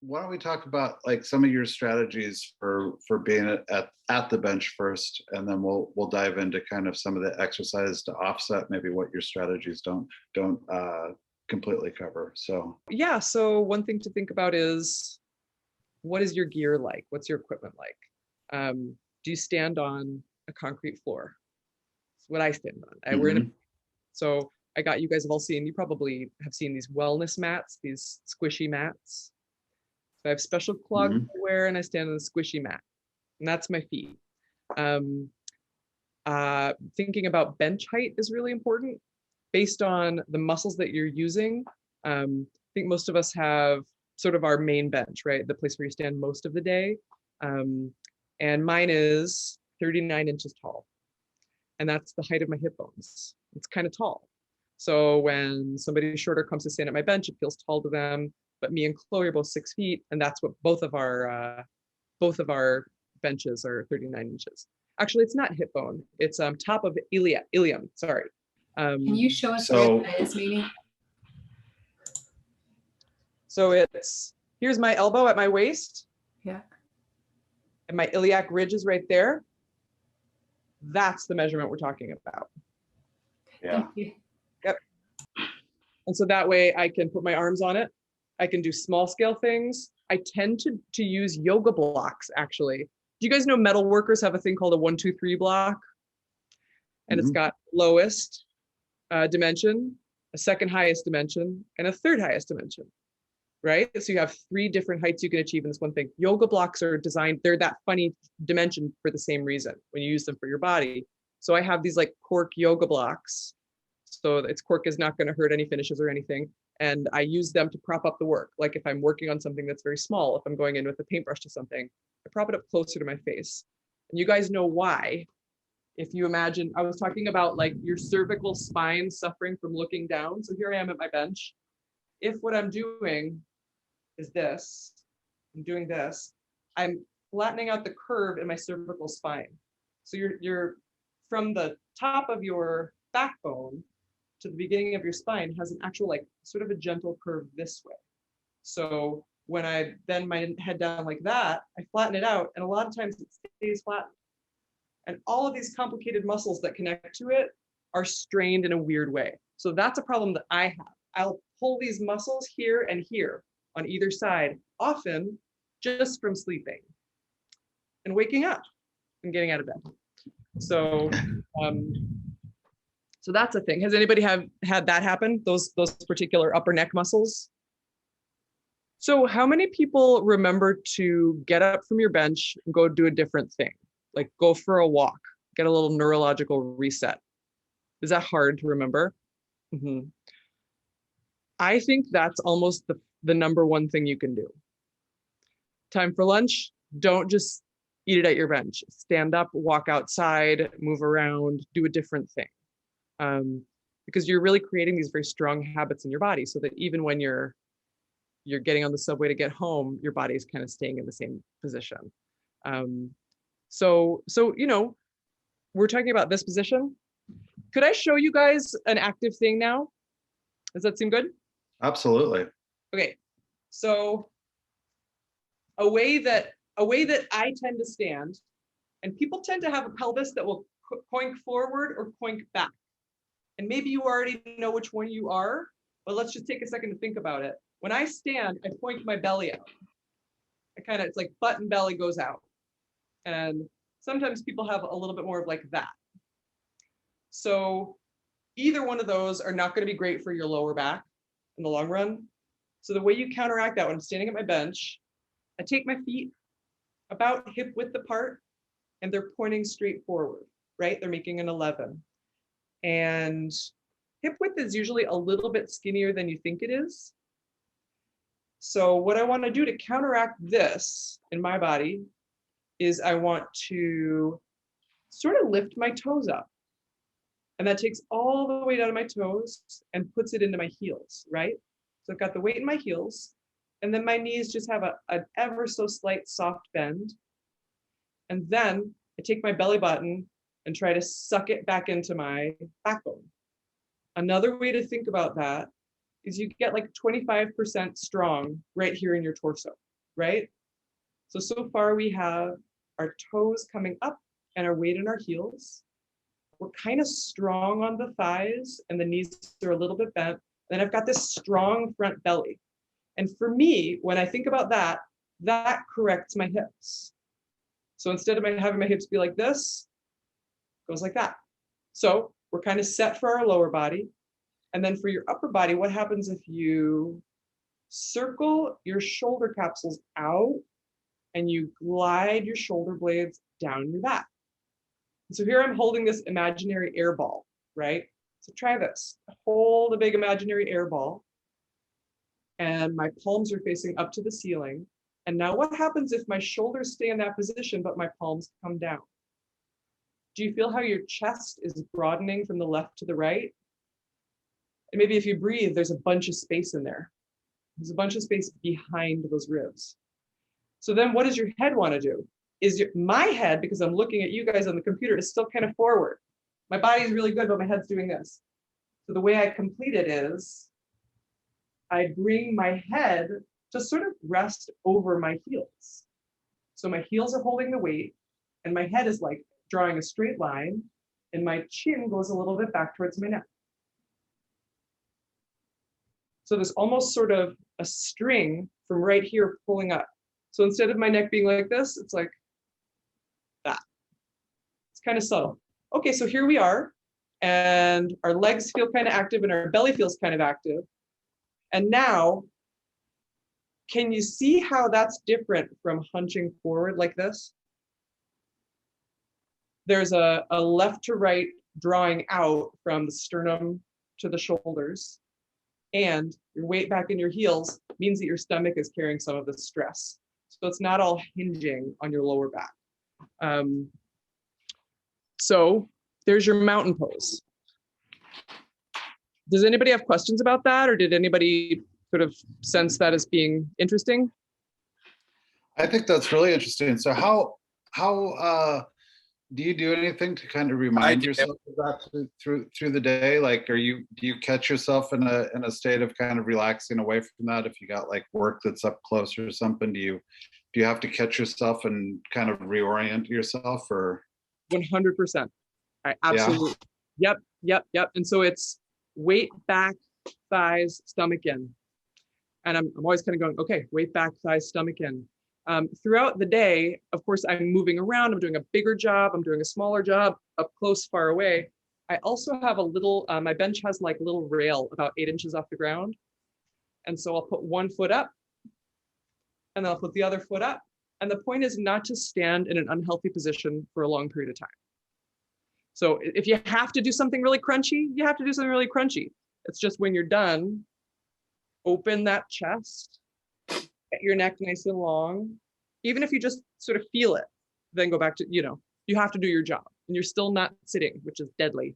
why don't we talk about like some of your strategies for being at the bench first, and then we'll dive into kind of some of the exercise to offset maybe what your strategies don't completely cover. So yeah, so one thing to think about is, what is your gear like? What's your equipment like? Do you stand on a concrete floor? It's what I stand on. We're in a, so I got, you guys have all seen, you probably have seen these wellness mats, these squishy mats. So I have special clogs I wear, and I stand on a squishy mat, and that's my feet. Thinking about bench height is really important based on the muscles that you're using. I think most of us have sort of our main bench, right? The place where you stand most of the day. And mine is 39 inches tall. And that's the height of my hip bones. It's kind of tall. So when somebody shorter comes to stand at my bench, it feels tall to them. But me and Chloe are both 6 feet, and that's what both of our benches are 39 inches. Actually, it's not hip bone. It's top of ilium. Sorry. Can you show us where that is, maybe? So it's, here's my elbow at my waist. Yeah. And my iliac ridge is right there. That's the measurement we're talking about. Yeah. Yep. And so that way I can put my arms on it. I can do small scale things. I tend to use yoga blocks, actually. Do you guys know metal workers have a thing called a 1, 2, 3 block? And it's got lowest dimension, a second highest dimension, and a third highest dimension, right? So you have 3 different heights you can achieve in this one thing. Yoga blocks are designed, they're that funny dimension for the same reason when you use them for your body. So I have these like cork yoga blocks. So its cork is not going to hurt any finishes or anything. And I use them to prop up the work. Like if I'm working on something that's very small, if I'm going in with a paintbrush to something, I prop it up closer to my face. And you guys know why. If you imagine, I was talking about like your cervical spine suffering from looking down. So here I am at my bench. If what I'm doing is this, I'm doing this, I'm flattening out the curve in my cervical spine. So you're from the top of your backbone to the beginning of your spine has an actual like sort of a gentle curve this way. So when I bend my head down like that, I flatten it out, and a lot of times it stays flat. And all of these complicated muscles that connect to it are strained in a weird way. So that's a problem that I have. I'll pull these muscles here and here on either side, often just from sleeping and waking up and getting out of bed. So so that's a thing. Has anybody had that happen? Those particular upper neck muscles? So how many people remember to get up from your bench and go do a different thing? Like go for a walk, get a little neurological reset. Is that hard to remember? I think that's almost the number one thing you can do. Time for lunch, don't just eat it at your bench. Stand up, walk outside, move around, do a different thing. Because you're really creating these very strong habits in your body, so that even when you're getting on the subway to get home, your body is kind of staying in the same position. So you know, we're talking about this position. Could I show you guys an active thing now? Does that seem good? Absolutely. Okay, so a way that I tend to stand, and people tend to have a pelvis that will poink forward or poink back. And maybe you already know which one you are, but let's just take a second to think about it. When I stand, I point my belly out. It's like butt and belly goes out. And sometimes people have a little bit more of like that. So either one of those are not going to be great for your lower back in the long run. So the way you counteract that when I'm standing at my bench, I take my feet about hip width apart, and they're pointing straight forward, right? They're making an 11. And hip width is usually a little bit skinnier than you think it is. So what I want to do to counteract this in my body is I want to sort of lift my toes up. And that takes all the weight out of my toes and puts it into my heels, right? So I've got the weight in my heels, and then my knees just have an ever so slight soft bend. And then I take my belly button and try to suck it back into my backbone. Another way to think about that is you get like 25% strong right here in your torso. right? So far we have our toes coming up and our weight in our heels. We're kind of strong on the thighs and the knees are a little bit bent. Then I've got this strong front belly. And for me, when I think about that, that corrects my hips. So instead of having my hips be like this, it goes like that. So we're kind of set for our lower body. And then for your upper body, what happens if you circle your shoulder capsules out and you glide your shoulder blades down your back? And so here I'm holding this imaginary air ball, right? So try this. Hold a big imaginary air ball. And my palms are facing up to the ceiling. And now what happens if my shoulders stay in that position, but my palms come down? Do you feel how your chest is broadening from the left to the right? And maybe if you breathe, there's a bunch of space in there. There's a bunch of space behind those ribs. So then what does your head want to do? My head, because I'm looking at you guys on the computer, is still kind of forward. My body is really good, but my head's doing this. So the way I complete it is I bring my head to sort of rest over my heels. So my heels are holding the weight and my head is like drawing a straight line and my chin goes a little bit back towards my neck. So there's almost sort of a string from right here pulling up. So instead of my neck being like this, it's like that. It's kind of subtle. Okay, so here we are, and our legs feel kind of active and our belly feels kind of active. And now, can you see how that's different from hunching forward like this? There's a left to right drawing out from the sternum to the shoulders, and your weight back in your heels means that your stomach is carrying some of the stress. So it's not all hinging on your lower back. So there's your mountain pose. Does anybody have questions about that, or did anybody sort of sense that as being interesting? I think that's really interesting. So how do you do anything to kind of remind yourself of that through the day? Like, do you catch yourself in a state of kind of relaxing away from that? If you got like work that's up close or something, do you have to catch yourself and kind of reorient yourself? Or 100%. I absolutely. Yeah. Yep. And so it's weight back, thighs, stomach in. And I'm always kind of going, okay, weight back, thighs, stomach in. Throughout the day, of course, I'm moving around. I'm doing a bigger job. I'm doing a smaller job, up close, far away. I also have a little, my bench has like a little rail about 8 inches off the ground. And so I'll put one foot up and then I'll put the other foot up. And the point is not to stand in an unhealthy position for a long period of time. So if you have to do something really crunchy, you have to do something really crunchy. It's just when you're done, open that chest, get your neck nice and long. Even if you just sort of feel it, then go back to, you have to do your job and you're still not sitting, which is deadly.